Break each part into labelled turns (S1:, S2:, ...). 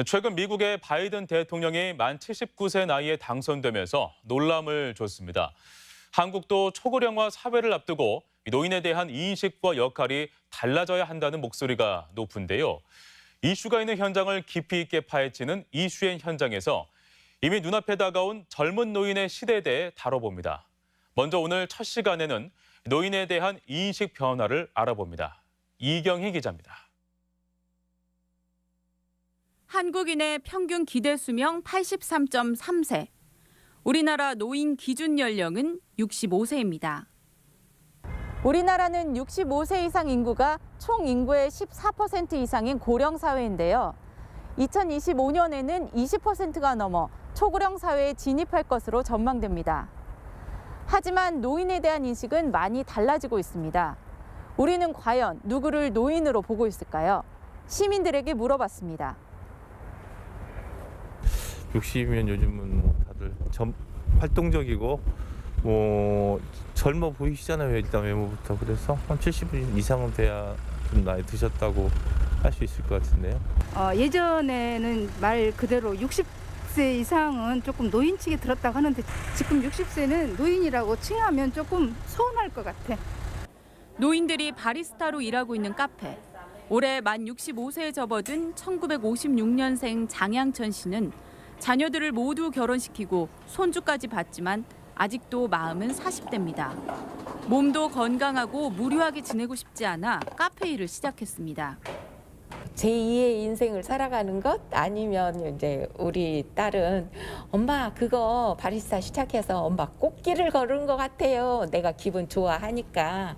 S1: 최근 미국의 바이든 대통령이 만 79세 나이에 당선되면서 논란을 줬습니다. 한국도 초고령화 사회를 앞두고 노인에 대한 인식과 역할이 달라져야 한다는 목소리가 높은데요. 이슈가 있는 현장을 깊이 있게 파헤치는 이슈의 현장에서 이미 눈앞에 다가온 젊은 노인의 시대에 대해 다뤄봅니다. 먼저 오늘 첫 시간에는 노인에 대한 인식 변화를 알아봅니다. 이경희 기자입니다.
S2: 한국인의 평균 기대 수명 83.3세. 우리나라 노인 기준 연령은 65세입니다. 우리나라는 65세 이상 인구가 총 인구의 14% 이상인 고령 사회인데요. 2025년에는 20%가 넘어 초고령 사회에 진입할 것으로 전망됩니다. 하지만 노인에 대한 인식은 많이 달라지고 있습니다. 우리는 과연 누구를 노인으로 보고 있을까요? 시민들에게 물어봤습니다.
S3: 60이면 요즘은 뭐 다들 활동적이고 젊어 보이시잖아요. 일단 외모부터. 그래서 한 70 이상은 돼야 좀 나이 드셨다고 할 수 있을 것 같은데요.
S4: 예전에는 말 그대로 60세 이상은 조금 노인층에 들었다고 하는데 지금 60세는 노인이라고 칭하면 조금 서운할 것 같아.
S2: 노인들이 바리스타로 일하고 있는 카페. 올해 만 65세에 접어든 1956년생 장양천 씨는 자녀들을 모두 결혼시키고 손주까지 봤지만 아직도 마음은 40대입니다. 몸도 건강하고 무료하게 지내고 싶지 않아 카페 일을 시작했습니다.
S5: 제2의 인생을 살아가는 것 아니면 이제 우리 딸은 엄마 그거 바리스타 시작해서 엄마 꽃길을 걸은 것 같아요. 내가 기분 좋아하니까.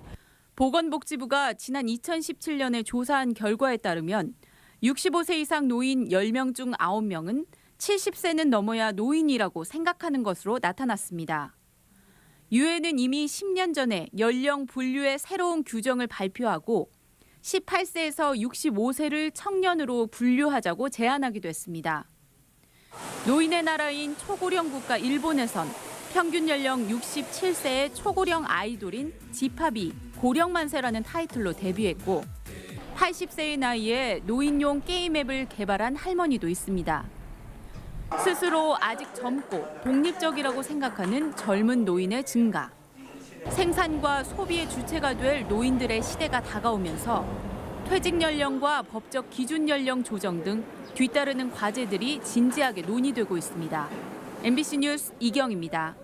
S2: 보건복지부가 지난 2017년에 조사한 결과에 따르면 65세 이상 노인 10명 중 9명은 70세는 넘어야 노인이라고 생각하는 것으로 나타났습니다. 유엔은 이미 10년 전에 연령 분류의 새로운 규정을 발표하고 18세에서 65세를 청년으로 분류하자고 제안하기도 했습니다. 노인의 나라인 초고령 국가 일본에선 평균 연령 67세의 초고령 아이돌인 지파비 고령만세라는 타이틀로 데뷔했고 80세의 나이에 노인용 게임 앱을 개발한 할머니도 있습니다. 스스로 아직 젊고 독립적이라고 생각하는 젊은 노인의 증가. 생산과 소비의 주체가 될 노인들의 시대가 다가오면서 퇴직 연령과 법적 기준 연령 조정 등 뒤따르는 과제들이 진지하게 논의되고 있습니다. MBC 뉴스 이경입니다.